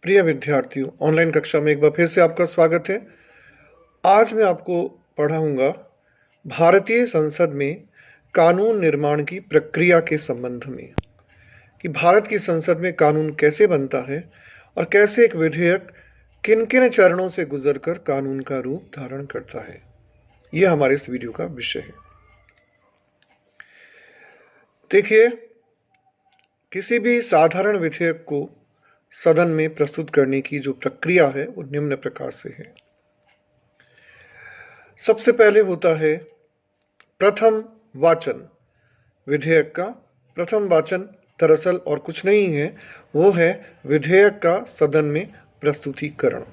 प्रिय विद्यार्थियों, ऑनलाइन कक्षा में एक बार फिर से आपका स्वागत है। आज मैं आपको पढ़ाऊंगा भारतीय संसद में कानून निर्माण की प्रक्रिया के संबंध में कि भारत की संसद में कानून कैसे बनता है और कैसे एक विधेयक किन किन चरणों से गुजरकर कानून का रूप धारण करता है। यह हमारे इस वीडियो का विषय है। देखिए, किसी भी साधारण विधेयक को सदन में प्रस्तुत करने की जो प्रक्रिया है वो निम्न प्रकार से है। सबसे पहले होता है प्रथम वाचन। विधेयक का प्रथम वाचन दरअसल और कुछ नहीं है, वो है विधेयक का सदन में प्रस्तुतिकरण।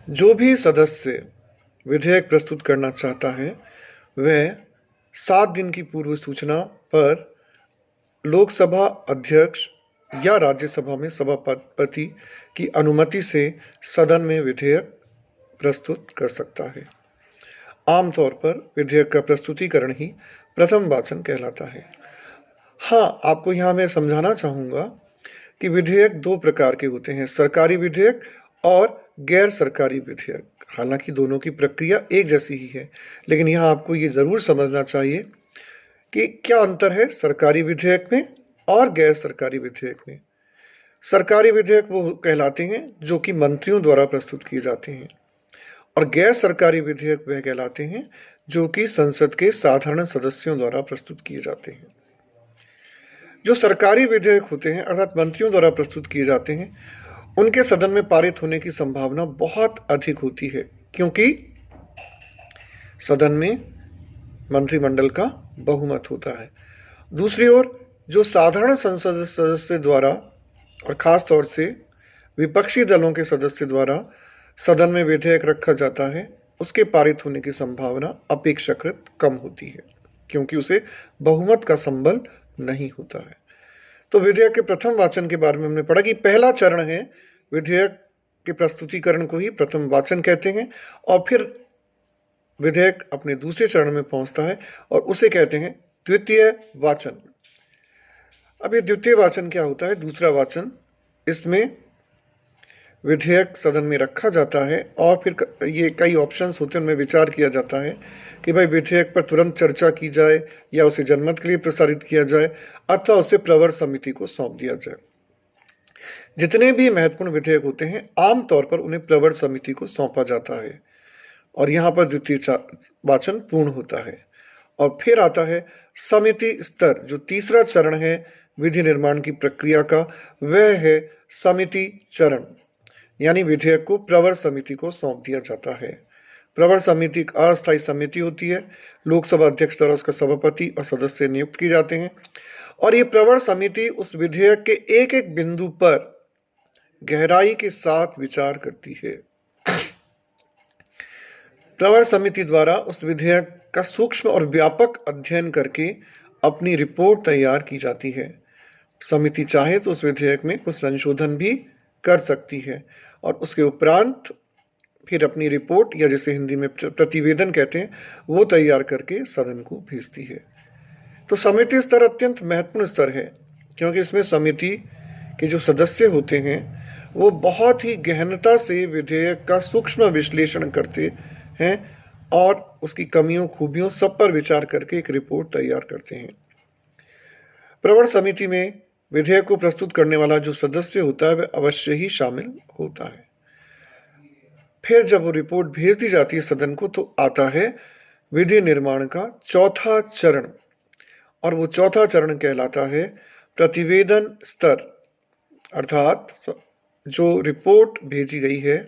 जो भी सदस्य विधेयक प्रस्तुत करना चाहता है वह 7 दिन की पूर्व सूचना पर लोकसभा अध्यक्ष या राज्यसभा में सभापति की अनुमति से सदन में विधेयक प्रस्तुत कर सकता है। आमतौर पर विधेयक का प्रस्तुतिकरण ही प्रथम वाचन कहलाता है। हाँ, आपको यहाँ मैं समझाना चाहूँगा कि विधेयक 2 प्रकार के होते हैं, सरकारी विधेयक और गैर सरकारी विधेयक। हालांकि दोनों की प्रक्रिया एक जैसी ही है, लेकिन यहाँ आपको ये ज़रूर समझना चाहिए कि क्या अंतर है सरकारी विधेयक में और गैर सरकारी विधेयक में। सरकारी विधेयक वो कहलाते हैं जो कि मंत्रियों द्वारा प्रस्तुत किए जाते हैं, और गैर सरकारी विधेयक वह कहलाते हैं जो कि संसद के साधारण सदस्यों द्वारा प्रस्तुत किए जाते हैं। जो सरकारी विधेयक होते हैं अर्थात मंत्रियों द्वारा प्रस्तुत किए जाते हैं, उनके सदन में पारित होने की संभावना बहुत अधिक होती है, क्योंकि सदन में मंत्रिमंडल का बहुमत होता है। दूसरी ओर जो साधारण संसद सदस्य द्वारा और खास तौर से विपक्षी दलों के सदस्य द्वारा सदन में विधेयक रखा जाता है, उसके पारित होने की संभावना अपेक्षाकृत कम होती है, क्योंकि उसे बहुमत का संबल नहीं होता है। तो विधेयक के प्रथम वाचन के बारे में हमने पढ़ा कि पहला चरण है विधेयक के प्रस्तुतिकरण को ही प्रथम वाचन कहते हैं, और फिर विधेयक अपने दूसरे चरण में पहुंचता है और उसे कहते हैं द्वितीय वाचन। अब ये द्वितीय वाचन क्या होता है? दूसरा वाचन, इसमें विधेयक सदन में रखा जाता है और फिर ये कई ऑप्शंस होते हैं, उनमें विचार किया जाता है कि भाई विधेयक पर तुरंत चर्चा की जाए या उसे जनमत के लिए प्रसारित किया जाए अथवा उसे प्रवर समिति को सौंप दिया जाए। जितने भी महत्वपूर्ण विधेयक होते हैं आमतौर पर उन्हें प्रवर समिति को सौंपा जाता है, और यहाँ पर द्वितीय वाचन पूर्ण होता है। और फिर आता है समिति स्तर। जो तीसरा चरण है विधि निर्माण की प्रक्रिया का, वह है समिति चरण, यानी विधेयक को प्रवर समिति को सौंप दिया जाता है। प्रवर समिति एक अस्थायी समिति होती है, लोकसभा अध्यक्ष द्वारा उसका सभापति और सदस्य नियुक्त किए जाते हैं, और ये प्रवर समिति उस विधेयक के एक एक बिंदु पर गहराई के साथ विचार करती है। प्रवर समिति द्वारा उस विधेयक का सूक्ष्म और व्यापक अध्ययन करके अपनी रिपोर्ट तैयार की जाती है। समिति चाहे तो उस विधेयक में कुछ संशोधन भी कर सकती है और उसके उपरांत फिर अपनी रिपोर्ट, या जिसे हिंदी में प्रतिवेदन कहते हैं, वो तैयार करके सदन को भेजती है। तो समिति स्तर अत्यंत महत्वपूर्ण स्तर है, क्योंकि इसमें समिति के जो सदस्य होते हैं वो बहुत ही गहनता से विधेयक का सूक्ष्म विश्लेषण करते हैं और उसकी कमियों खूबियों सब पर विचार करके एक रिपोर्ट तैयार करते हैं। प्रवर समिति में विधेयक को प्रस्तुत करने वाला जो सदस्य होता है वह अवश्य ही शामिल होता है। फिर जब वो रिपोर्ट भेज दी जाती है सदन को, तो आता है विधि निर्माण का चौथा चरण, और वो चौथा चरण कहलाता है प्रतिवेदन स्तर। अर्थात जो रिपोर्ट भेजी गई है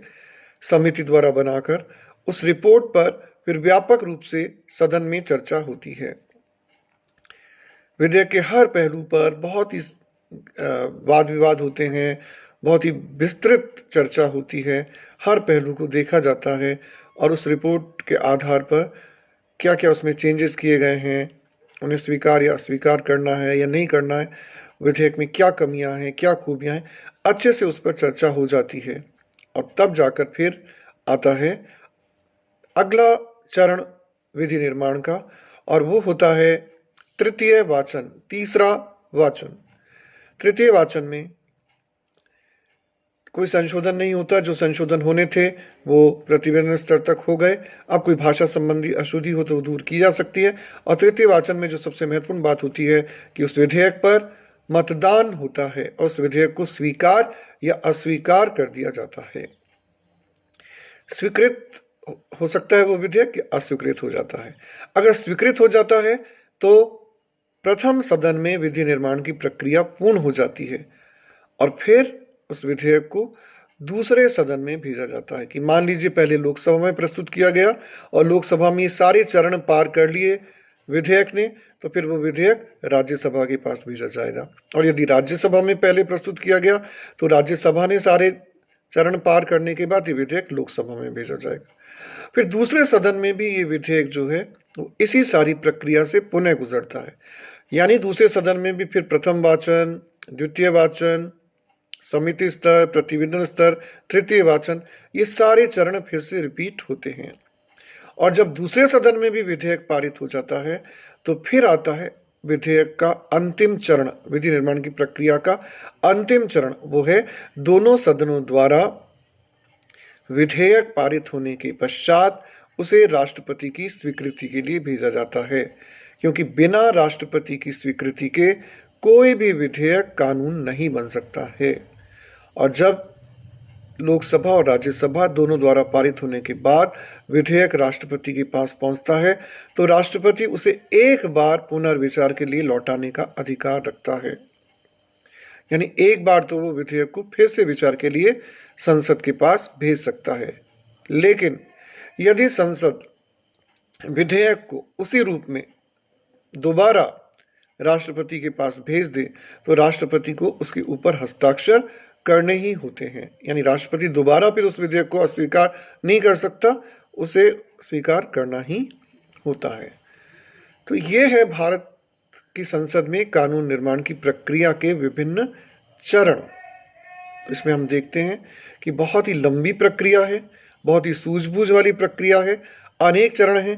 समिति द्वारा बनाकर, उस रिपोर्ट पर फिर व्यापक रूप से सदन में चर्चा होती है। विधेयक के हर पहलू पर बहुत ही वाद विवाद होते हैं, बहुत ही विस्तृत चर्चा होती है, हर पहलू को देखा जाता है और उस रिपोर्ट के आधार पर क्या क्या उसमें चेंजेस किए गए हैं, उन्हें स्वीकार या अस्वीकार करना है या नहीं करना है, विधेयक में क्या कमियां हैं, क्या खूबियां हैं, अच्छे से उस पर चर्चा हो जाती है। और तब जाकर फिर आता है अगला चरण विधि निर्माण का, और वो होता है तृतीय वाचन, तीसरा वाचन। तृतीय वाचन में कोई संशोधन नहीं होता, जो संशोधन होने थे वो प्रतिवेदन स्तर तक हो गए। अब कोई भाषा संबंधी अशुद्धि हो तो वो दूर की जा सकती है। और तृतीय वाचन में जो सबसे महत्वपूर्ण बात होती है कि उस विधेयक पर मतदान होता है और उस विधेयक को स्वीकार या अस्वीकार कर दिया जाता है। स्वीकृत हो सकता है वो विधेयक, या अस्वीकृत हो जाता है। अगर स्वीकृत हो जाता है तो प्रथम सदन में विधि निर्माण की प्रक्रिया पूर्ण हो जाती है और फिर उस विधेयक को दूसरे सदन में भेजा जाता है। कि मान लीजिए पहले लोकसभा में प्रस्तुत किया गया और लोकसभा में सारे चरण पार कर लिए विधेयक ने, तो फिर वो विधेयक राज्यसभा के पास भेजा जाएगा। और यदि राज्यसभा में पहले प्रस्तुत किया गया तो राज्यसभा ने सारे चरण पार करने के बाद ये विधेयक लोकसभा में भेजा जाएगा। फिर दूसरे सदन में भी ये विधेयक जो है वो इसी सारी प्रक्रिया से पुनः गुजरता है। यानी दूसरे सदन में भी फिर प्रथम वाचन, द्वितीय वाचन, समिति स्तर, प्रतिवेदन स्तर, तृतीय वाचन, ये सारे चरण फिर से रिपीट होते हैं। और जब दूसरे सदन में भी विधेयक पारित हो जाता है तो फिर आता है विधेयक का अंतिम चरण, विधि निर्माण की प्रक्रिया का अंतिम चरण। वो है दोनों सदनों द्वारा विधेयक पारित होने के पश्चात उसे राष्ट्रपति की स्वीकृति के लिए भेजा जाता है, क्योंकि बिना राष्ट्रपति की स्वीकृति के कोई भी विधेयक कानून नहीं बन सकता है। और जब लोकसभा और राज्यसभा दोनों द्वारा पारित होने के बाद विधेयक राष्ट्रपति के पास पहुंचता है तो राष्ट्रपति उसे एक बार पुनर्विचार के लिए लौटाने का अधिकार रखता है। यानी एक बार तो वो विधेयक को फिर से विचार के लिए संसद के पास भेज सकता है। लेकिन यदि संसद विधेयक को उसी रूप में दोबारा राष्ट्रपति के पास भेज दे तो राष्ट्रपति को उसके ऊपर हस्ताक्षर करने ही होते हैं। यानी राष्ट्रपति दोबारा फिर उस विधेयक को अस्वीकार नहीं कर सकता, उसे स्वीकार करना ही होता है। तो ये है भारत की संसद में कानून निर्माण की प्रक्रिया के विभिन्न चरण। तो इसमें हम देखते हैं कि बहुत ही लंबी प्रक्रिया है, बहुत ही सूझबूझ वाली प्रक्रिया है, अनेक चरण हैं।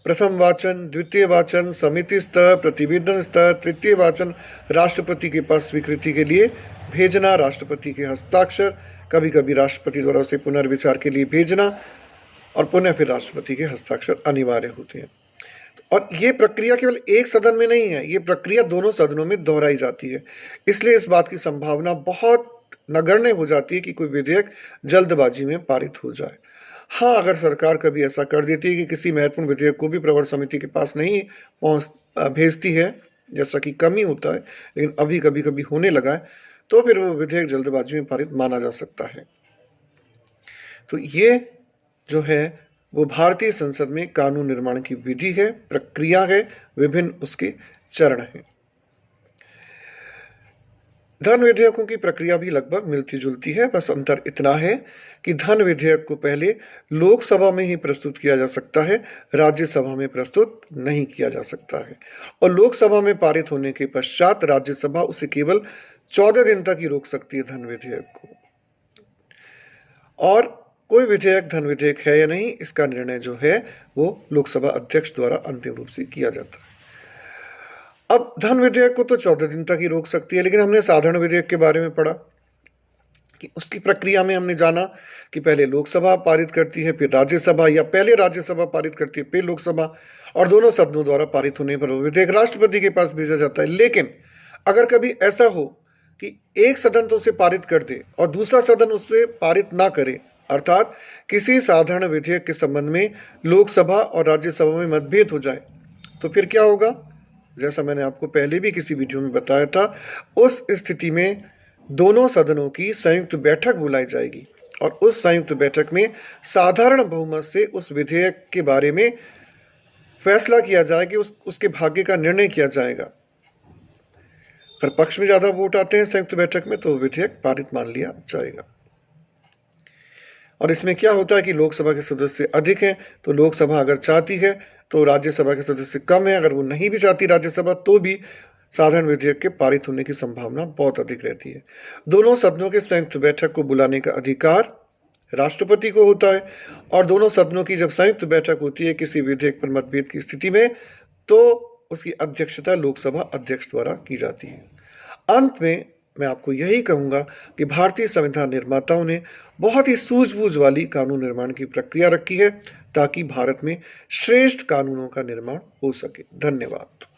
प्रथम वाचन, द्वितीय वाचन, समिति स्तर, प्रतिवेदन स्तर, तृतीय वाचन, राष्ट्रपति के पास स्वीकृति के लिए भेजना, राष्ट्रपति के हस्ताक्षर, कभी कभी राष्ट्रपति द्वारा उसे पुनर्विचार के लिए भेजना और पुनः फिर राष्ट्रपति के हस्ताक्षर अनिवार्य होते हैं। और ये प्रक्रिया केवल एक सदन में नहीं है, ये प्रक्रिया दोनों सदनों में दोहराई जाती है। इसलिए इस बात की संभावना बहुत नगण्य हो जाती है कि कोई विधेयक जल्दबाजी में पारित हो जाए। हाँ, अगर सरकार कभी ऐसा कर देती है कि किसी महत्वपूर्ण विधेयक को भी प्रवर समिति के पास नहीं भेजती है, जैसा कि कम ही होता है लेकिन अभी कभी कभी होने लगा है, तो फिर वो विधेयक जल्दबाजी में पारित माना जा सकता है। तो ये जो है वो भारतीय संसद में कानून निर्माण की विधि है, प्रक्रिया है, विभिन्न उसके चरण हैं। धन विधेयकों की प्रक्रिया भी लगभग मिलती जुलती है, बस अंतर इतना है कि धन विधेयक को पहले लोकसभा में ही प्रस्तुत किया जा सकता है, राज्यसभा में प्रस्तुत नहीं किया जा सकता है। और लोकसभा में पारित होने के पश्चात राज्यसभा उसे केवल 14 दिन तक ही रोक सकती है धन विधेयक को। और कोई विधेयक धन विधेयक है या नहीं, इसका निर्णय जो है वो लोकसभा अध्यक्ष द्वारा अंतिम रूप से किया जाता है। अब धन विधेयक को तो 14 दिन तक ही रोक सकती है, लेकिन हमने साधारण विधेयक के बारे में पढ़ा कि उसकी प्रक्रिया में हमने जाना कि पहले लोकसभा पारित करती है, फिर राज्यसभा, या पहले राज्यसभा पारित करती है, फिर लोकसभा, और दोनों सदनों द्वारा पारित होने पर वो विधेयक राष्ट्रपति के पास भेजा जाता है। लेकिन अगर कभी ऐसा हो कि एक सदन तो उसे पारित कर दे और दूसरा सदन उससे पारित ना करे, अर्थात किसी साधारण विधेयक के संबंध में लोकसभा और राज्यसभा में मतभेद हो जाए, तो फिर क्या होगा? जैसा मैंने आपको पहले भी किसी वीडियो में बताया था, उस स्थिति में दोनों सदनों की संयुक्त बैठक बुलाई जाएगी और उस संयुक्त बैठक में साधारण बहुमत से उस विधेयक के बारे में फैसला किया जाएगा, उसके भाग्य का निर्णय किया जाएगा। अगर पक्ष में ज्यादा वोट आते हैं संयुक्त बैठक में तो विधेयक पारित मान लिया जाएगा। और इसमें क्या होता है कि लोकसभा के सदस्य अधिक हैं तो लोकसभा अगर चाहती है तो राज्यसभा के सदस्य कम है, अगर वो नहीं भी चाहती राज्यसभा तो भी साधारण विधेयक के पारित होने की संभावना बहुत अधिक रहती है। दोनों सदनों के संयुक्त बैठक को बुलाने का अधिकार राष्ट्रपति को होता है और दोनों सदनों की जब संयुक्त बैठक होती है किसी विधेयक पर मतभेद की स्थिति में तो उसकी अध्यक्षता लोकसभा अध्यक्ष द्वारा की जाती है। अंत में मैं आपको यही कहूँगा कि भारतीय संविधान निर्माताओं ने बहुत ही सूझबूझ वाली कानून निर्माण की प्रक्रिया रखी है ताकि भारत में श्रेष्ठ कानूनों का निर्माण हो सके। धन्यवाद।